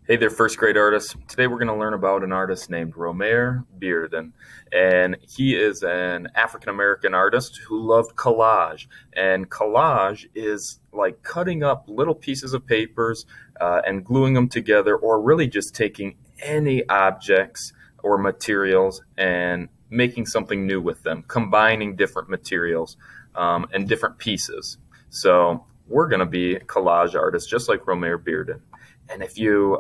Hey there, first grade artists. Today we're going to learn about an artist named Romare Bearden. And he is an African American artist who loved collage. And collage is like cutting up little pieces of papers and gluing them together, or really just taking any objects or materials and making something new with them, combining different materials and different pieces. So we're going to be collage artists, just like Romare Bearden. And if you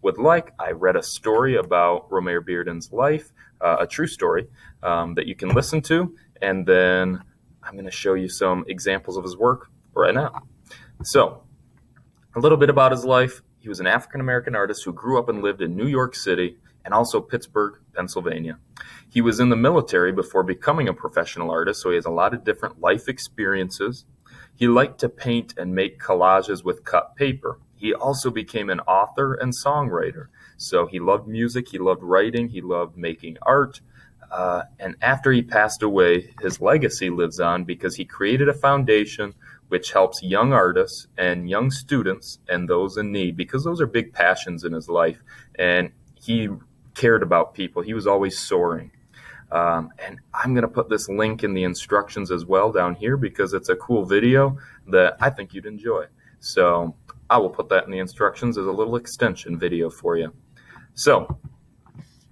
would like, I read a story about Romare Bearden's life, a true story that you can listen to, and then I'm going to show you some examples of his work right now. So, a little bit about his life. He was an African American artist who grew up and lived in New York City and also Pittsburgh, Pennsylvania. He was in the military before becoming a professional artist, so he has a lot of different life experiences. He liked to paint and make collages with cut paper. He also became an author and songwriter. So he loved music, he loved writing, he loved making art. And after he passed away, his legacy lives on because he created a foundation which helps young artists and young students and those in need, because those are big passions in his life. And he cared about people. He was always soaring. And I'm going to put this link in the instructions as well down here because it's a cool video that I think you'd enjoy. So I will put that in the instructions as a little extension video for you. So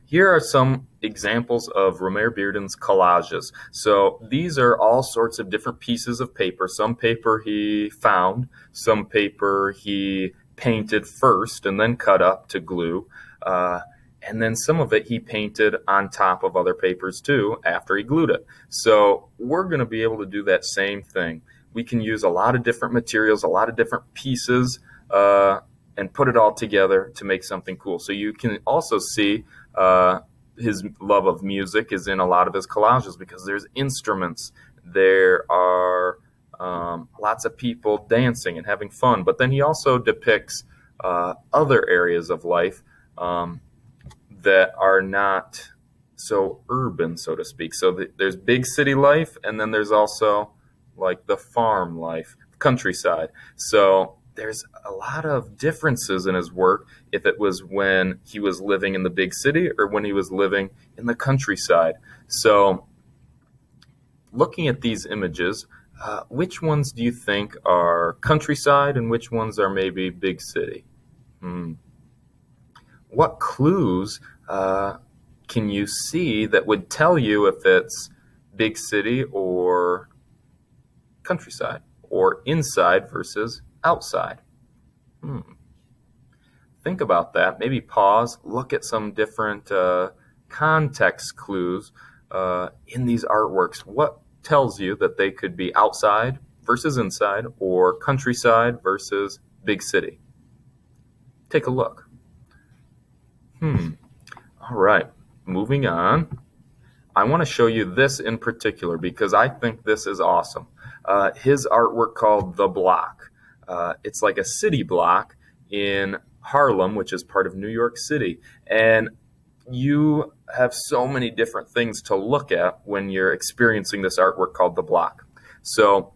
here are some examples of Romare Bearden's collages. So these are all sorts of different pieces of paper. Some paper he found, some paper he painted first and then cut up to glue. And then some of it he painted on top of other papers too after he glued it. So we're going to be able to do that same thing. We can use a lot of different materials, a lot of different pieces, and put it all together to make something cool. So you can also see his love of music is in a lot of his collages because there's instruments. There are lots of people dancing and having fun. But then he also depicts other areas of life that are not so urban, so to speak. So there's big city life, and then there's also like the farm life, countryside. So there's a lot of differences in his work if it was when he was living in the big city or when he was living in the countryside. So looking at these images, which ones do you think are countryside and which ones are maybe big city? What clues can you see that would tell you if it's big city or countryside, or inside versus outside? Think about that. Maybe pause, look at some different context clues in these artworks. What tells you that they could be outside versus inside, or countryside versus big city? Take a look. All right, moving on. I want to show you this in particular because I think this is awesome. His artwork called The Block. It's like a city block in Harlem, which is part of New York City. And you have so many different things to look at when you're experiencing this artwork called The Block. So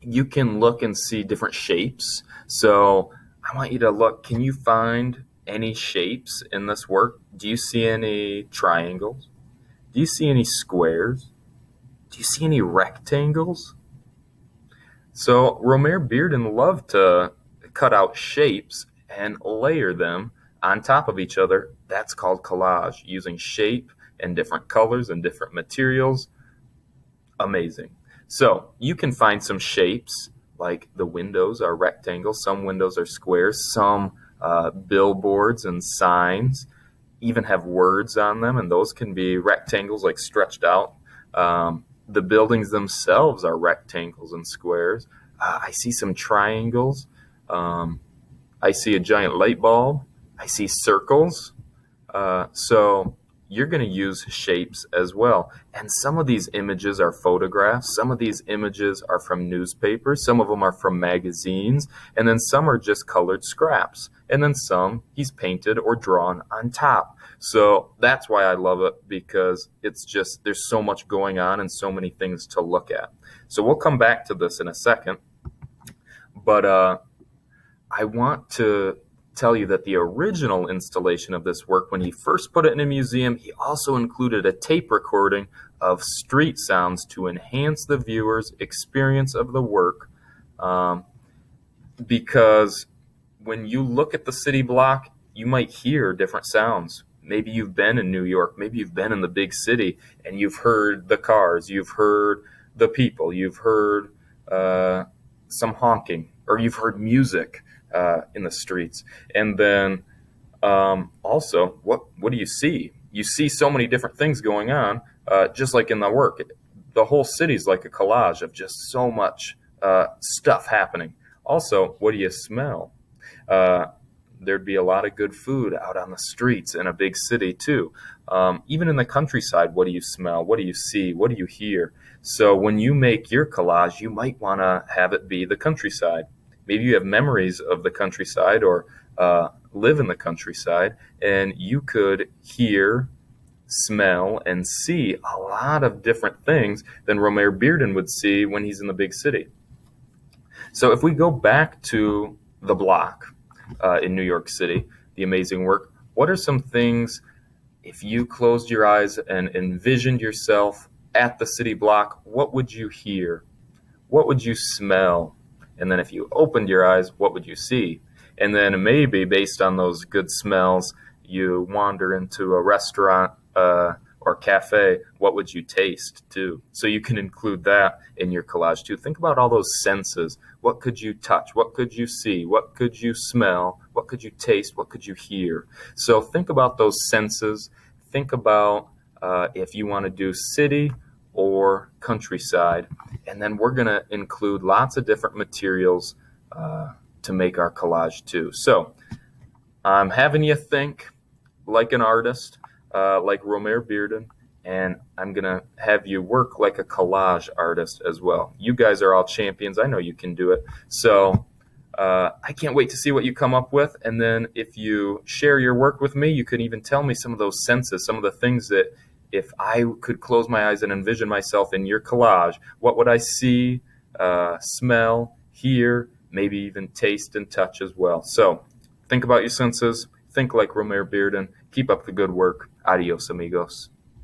you can look and see different shapes. So I want you to look. Can you find any shapes in this work? Do you see any triangles? Do you see any squares? Do you see any rectangles? So Romare Bearden loved to cut out shapes and layer them on top of each other. That's called collage, using shape and different colors and different materials. Amazing. So you can find some shapes, like the windows are rectangles, some windows are squares, some billboards and signs even have words on them, and those can be rectangles, like stretched out. The buildings themselves are rectangles and squares. I see some triangles. I see a giant light bulb. I see circles. So you're going to use shapes as well. And some of these images are photographs. Some of these images are from newspapers. Some of them are from magazines. And then some are just colored scraps. And then some he's painted or drawn on top. So that's why I love it, because it's just, there's so much going on and so many things to look at. So we'll come back to this in a second. But I want to tell you that the original installation of this work, when he first put it in a museum, he also included a tape recording of street sounds to enhance the viewer's experience of the work. Because when you look at the city block, you might hear different sounds. Maybe you've been in New York, maybe you've been in the big city, and you've heard the cars, you've heard the people, you've heard some honking, or you've heard music in the streets. And then also, what do you see? You see so many different things going on, just like in the work. The whole city's like a collage of just so much stuff happening. Also, what do you smell? There'd be a lot of good food out on the streets in a big city too. Even in the countryside, what do you smell? What do you see? What do you hear? So when you make your collage, you might want to have it be the countryside. Maybe you have memories of the countryside or live in the countryside, and you could hear, smell, and see a lot of different things than Romare Bearden would see when he's in the big city. So if we go back to the block in New York City, the amazing work, what are some things, if you closed your eyes and envisioned yourself at the city block, what would you hear? What would you smell? And then if you opened your eyes, what would you see? And then maybe based on those good smells, you wander into a restaurant or cafe, what would you taste too? So you can include that in your collage too. Think about all those senses. What could you touch? What could you see? What could you smell? What could you taste? What could you hear? So think about those senses. Think about if you want to do city or countryside. And then we're going to include lots of different materials to make our collage too. So I'm having you think like an artist, like Romare Bearden, and I'm going to have you work like a collage artist as well. You guys are all champions. I know you can do it. So I can't wait to see what you come up with. And then if you share your work with me, you can even tell me some of those senses, some of the things that if I could close my eyes and envision myself in your collage, what would I see, smell, hear, maybe even taste and touch as well. So think about your senses. Think like Romare Bearden. Keep up the good work. Adios, amigos.